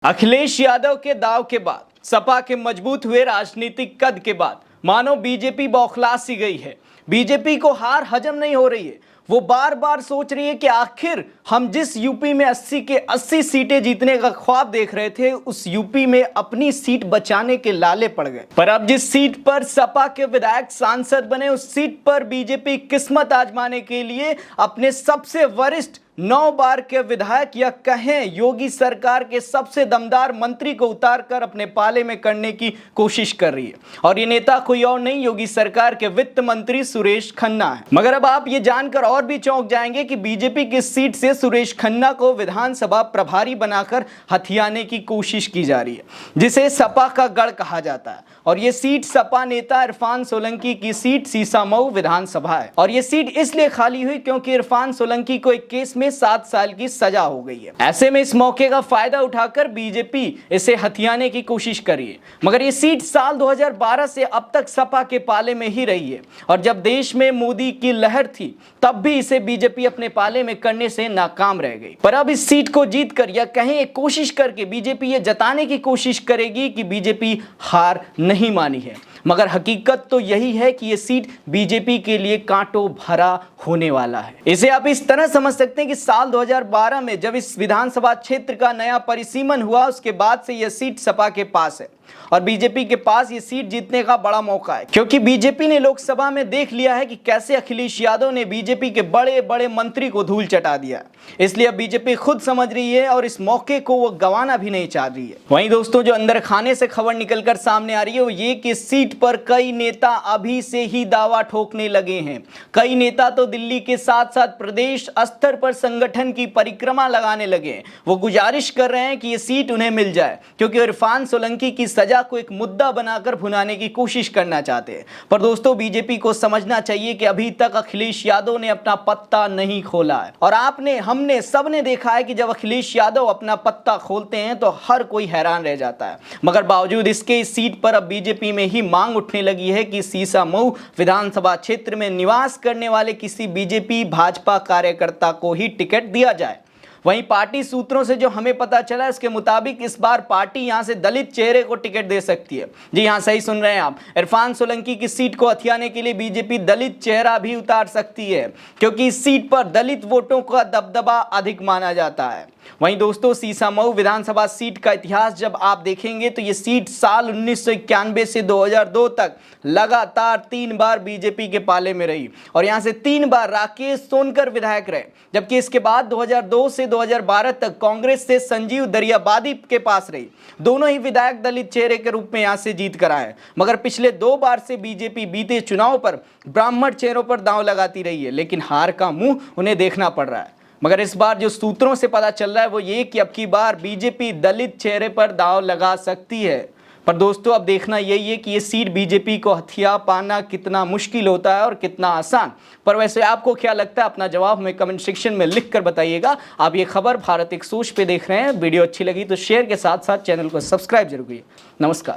अखिलेश यादव के दाव के बाद, सपा के मजबूत हुए राजनीतिक कद के बाद मानो बीजेपी बौखला सी गई है। बीजेपी को हार हजम नहीं हो रही है। वो बार बार सोच रही है कि आखिर हम जिस यूपी में 80 के 80 सीटें जीतने का ख्वाब देख रहे थे, उस यूपी में अपनी सीट बचाने के लाले पड़ गए। पर अब जिस सीट पर सपा के विधायक सांसद बने, उस सीट पर बीजेपी किस्मत आजमाने के लिए अपने सबसे वरिष्ठ 9 बार के विधायक या कहें योगी सरकार के सबसे दमदार मंत्री को उतारकर अपने पाले में करने की कोशिश कर रही है। और ये नेता कोई और नहीं, योगी सरकार के वित्त मंत्री सुरेश खन्ना है। मगर अब आप ये जानकर और भी चौंक जाएंगे कि बीजेपी की सीट से सुरेश खन्ना को विधानसभा प्रभारी बनाकर हथियाने की कोशिश की जा रही है, जिसे सपा का गढ़ कहा जाता है। और ये सीट सपा नेता इरफान सोलंकी की सीट सीसामऊ विधानसभा है। और ये सीट इसलिए खाली हुई क्योंकि इरफान सोलंकी को एक केस में 7 साल की सजा हो गई है। ऐसे में इस मौके का फायदा उठाकर बीजेपी इसे हथियाने की कोशिश करी है। मगर ये सीट साल 2012 से अब तक सपा के पाले में ही रही है। और जब देश में मोदी की लहर थी, तब भी इसे बीजेपी अपने पाले में करने से नाकाम रह गई। पर अब इस सीट को जीतकर या कहीं एक कोशिश करके बीजेपी ये जताने की कोशिश करेगी कि बीजेपी हार नहीं मानी है। मगर हकीकत तो यही है कि ये सीट बीजेपी के लिए कांटों भरा होने वाला है। इसे आप इस तरह समझ सकते हैं कि साल 2012 में जब इस विधानसभा क्षेत्र का नया परिसीमन हुआ, उसके बाद से यह सीट सपा के पास है और बीजेपी के पास ये सीट जीतने का बड़ा मौका है। क्योंकि बीजेपी ने लोकसभा में देख लिया है कि कैसे अखिलेश यादव ने बीजेपी के बड़े बड़े मंत्री को धूल चटा दिया। इसलिए अब बीजेपी खुद समझ रही है और इस मौके को वो गंवाना भी नहीं चाह रही है। वहीं दोस्तों, जो अंदर खाने से खबर निकलकर सामने आ रही है वो ये कि सीट पर कई नेता अभी से ही दावा ठोकने लगे हैं। कई नेता तो दिल्ली के साथ साथ प्रदेश स्तर पर संगठन की परिक्रमा लगाने लगे। वो गुजारिश कर रहे हैं कि ये सीट उन्हें मिल जाए, क्योंकि इरफान सोलंकी की सजा को एक मुद्दा बनाकर भुनाने की कोशिश करना चाहते हैं। पर दोस्तों, बीजेपी को समझना चाहिए कि अभी तक अखिलेश यादव ने अपना पत्ता नहीं खोला है। और आपने, हमने, सबने देखा है कि जब अखिलेश यादव अपना पत्ता खोलते हैं तो हर कोई हैरान रह जाता है। मगर बावजूद इसके इस सीट पर अब बीजेपी में ही मांग उठने लगी है कि सीसामऊ विधानसभा क्षेत्र में निवास करने वाले किसी बीजेपी भाजपा कार्यकर्ता को ही टिकट दिया जाए। वहीं पार्टी सूत्रों से जो हमें पता चला, इसके मुताबिक इस बार पार्टी यहां से दलित चेहरे को टिकट दे सकती है। जी हां, सही सुन रहे हैं आप। इरफान सोलंकी की सीट को हथियाने के लिए बीजेपी दलित चेहरा भी उतार सकती है, क्योंकि इस सीट पर दलित वोटों का दबदबा अधिक माना जाता है। वहीं दोस्तों, सीसामऊ विधानसभा सीट का इतिहास जब आप देखेंगे तो ये सीट साल 1991 से 2002 तक लगातार 3 बार बीजेपी के पाले में रही और यहां से 3 बार राकेश सोनकर विधायक रहे। जबकि इसके बाद 2002 से 2012 तक कांग्रेस से संजीव दरियाबादी के पास रही। दोनों ही विधायक दलित चेहरे के रूप में यहां से जीत कर आए। मगर पिछले 2 बार से बीजेपी बीते चुनाव पर ब्राह्मण चेहरों पर दांव लगाती रही है, लेकिन हार का मुंह उन्हें देखना पड़ रहा है। मगर इस बार जो सूत्रों से पता चल रहा है वो ये कि अब की बार बीजेपी दलित चेहरे पर दांव लगा सकती है। पर दोस्तों, अब देखना यही है कि ये सीट बीजेपी को हथिया पाना कितना मुश्किल होता है और कितना आसान। पर वैसे आपको क्या लगता है, अपना जवाब हमें कमेंट सेक्शन में लिख कर बताइएगा। आप ये खबर भारत एक सोच पे देख रहे हैं। वीडियो अच्छी लगी तो शेयर के साथ साथ चैनल को सब्सक्राइब जरूर करिए। नमस्कार।